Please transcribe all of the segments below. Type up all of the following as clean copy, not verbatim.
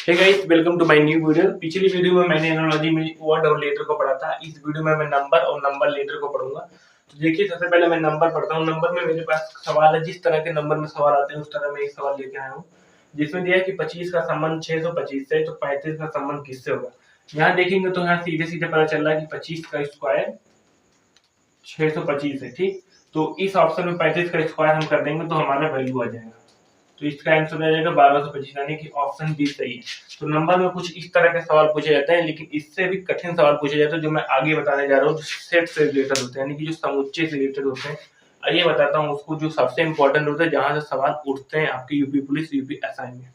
Hey guys, welcome to my new video. पिछली video में मैंने एनालॉजी में वर्ड और लेटर को पढ़ा था। इस वीडियो में मैं नंबर और नंबर लेटर को पढ़ूंगा। तो देखिए, सबसे पहले मैं नंबर पढ़ता हूँ। नंबर में मेरे पास सवाल है, जिस तरह के नंबर में सवाल आते हैं उस तरह मैं एक सवाल लेके आया हूँ, जिसमें दिया है कि 25 का संबंध 625 से, तो 35 का संबंध किससे होगा। यहाँ देखेंगे तो यहाँ सीधे सीधे पता चल रहा है कि 25 का स्क्वायर 625 है, ठीक। तो इस ऑप्शन में 35 का स्क्वायर हम कर देंगे तो हमारा वैल्यू आ जाएगा। तो इसका आंसर आ जाएगा 1225, यानी कि ऑप्शन बी सही है। तो नंबर में कुछ इस तरह के सवाल पूछे जाते हैं, लेकिन इससे भी कठिन सवाल पूछे जाते हैं जो मैं आगे बताने जा रहा हूँ, जो सेट से रिलेटेड होते हैं, यानी कि जो समुच्चय से रिलेटेड होते हैं। आइए बताता हूँ उसको, जो सबसे इंपॉर्टेंट होता है, जहां से सवाल उठते हैं आपके यूपी पुलिस, यूपी एसआई में।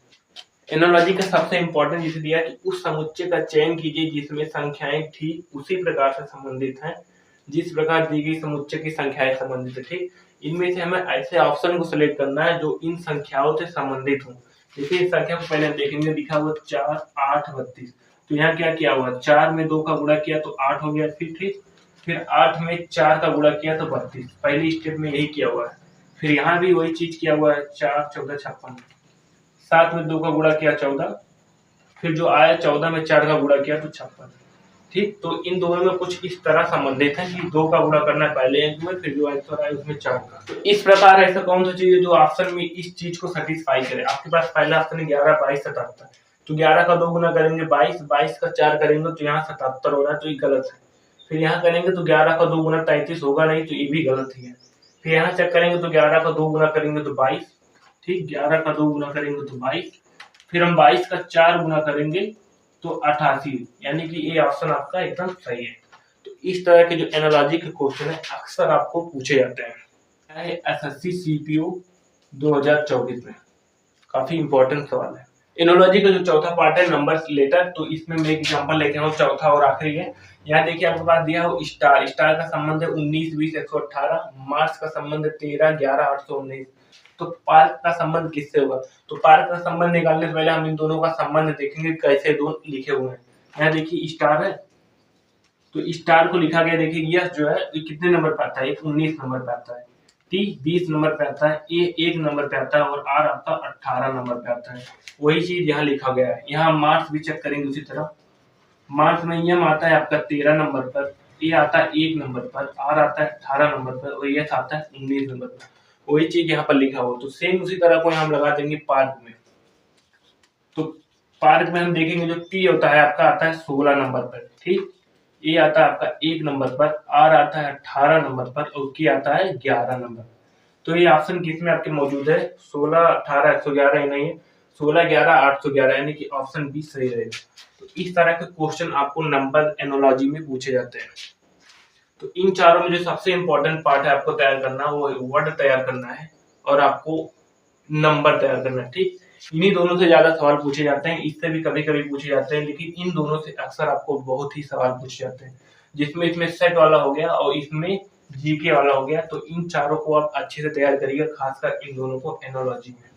एनोलॉजी का सबसे इंपॉर्टेंट जिसे दिया है कि उस समुच्चय का चयन कीजिए जिसमें संख्याएं ठीक उसी प्रकार से संबंधित हैं जिस प्रकार दी गई समुच्चय की संख्याएं संबंधित है, ठीक। इनमें से हमें ऐसे ऑप्शन को सिलेक्ट करना है जो इन संख्याओं से संबंधित हो। देखिए, इस संख्या को पहले देखेंगे, लिखा हुआ 4, 8, 32। तो यहाँ क्या किया हुआ, 4 में 2 का गुणा किया तो 8 हो गया, फिर ठीक। फिर 8 में 4 का गुणा किया तो 32। पहले स्टेप में यही किया हुआ है। फिर यहाँ भी वही चीज किया हुआ है, 4, 14, 56। 7 में 2 का गुणा किया 14, फिर जो आया 14 में 4 का गुणा किया तो 56, ठीक। तो इन दोनों में कुछ इस तरह संबंधित है कि 2 का गुणा करना है पहले अंक में, फिर जो आंसर आए उसमें 4 का। तो इस प्रकार ऐसा कौन सा चीज है जो ऑप्शन में इस चीज को सेटिस्फाई करे। आपके पास पहला ऑप्शन है 11, 22, 77। तो 11 का 2 गुना करेंगे 22, 22 का 4 करेंगे तो यहाँ 77 हो रहा है, तो ये गलत है। फिर यहाँ करेंगे तो 11 का 2 गुना 33 होगा नहीं, तो ये भी गलत ही है। फिर यहाँ चेक करेंगे तो 11 का 2 गुना करेंगे तो 22, ठीक। 11 का 2 गुना करेंगे तो 22, फिर हम 22 का 4 गुना करेंगे तो 88, यानी कि ये ऑप्शन आपका एकदम सही है। तो इस तरह के जो एनालॉजी के क्वेश्चन है अक्सर आपको पूछे जाते हैं एसएससी सीपीओ 2024 में। काफी इंपॉर्टेंट सवाल है। एनोलॉजी का जो चौथा पार्ट है नंबर लेटर, तो इसमें मैं एग्जांपल लेके आऊँ, चौथा और आखिरी है। यहाँ देखिए, आपके पास दिया हो स्टार। स्टार का संबंध है 19, 20, 118। मार्च का संबंध है 13, 11, 819। तो पार्क का संबंध किससे होगा। तो पार्क का संबंध निकालने से पहले हम इन दोनों का संबंध देखेंगे कैसे दो लिखे हुए हैं। यहाँ देखिए स्टार है, तो स्टार को लिखा गया, देखिए यह जो है कितने नंबर पे आता है, 19 नंबर पे आता है, टी 20 नंबर पे आता है, ए 1 नंबर पे आता है, और आर आपका 18 नंबर पे आता है। वही चीज यहाँ लिखा गया है। यहाँ मार्च भी चेक करेंगे उसी तरह। मार्च में यम आता है आपका 13 नंबर पर, ए आता है 1 नंबर पर, आर आता है 18 नंबर पर, और यस आता है 19 नंबर पर। वही चीज यहाँ पर लिखा हो, तो सेम उसी तरह को हम लगा देंगे पार्क में। तो पार्क में हम देखेंगे जो टी होता है आपका आता है 16 नंबर पर, ठीक। ए आता है आपका 1 नंबर पर, आर आता है 18 नंबर पर, और की आता है 11 नंबर। तो ये ऑप्शन किसमें आपके मौजूद है, 16, 18, 111 ही नहीं है, 16, 11, 811, यानी कि ऑप्शन बी सही रहेगा। तो इस तरह के क्वेश्चन आपको नंबर एनोलॉजी में पूछे जाते हैं। तो इन चारों में जो सबसे इंपॉर्टेंट पार्ट है आपको तैयार करना, वो वर्ड तैयार करना है और आपको नंबर तैयार करना है, ठीक। इन्हीं दोनों से ज्यादा सवाल पूछे जाते हैं, इससे भी कभी कभी पूछे जाते हैं, लेकिन इन दोनों से अक्सर आपको बहुत ही सवाल पूछे जाते हैं, जिसमें इसमें सेट वाला हो गया और इसमें जीके वाला हो गया। तो इन चारों को आप अच्छे से तैयार करिएगा, खासकर इन दोनों को एनोलॉजी में।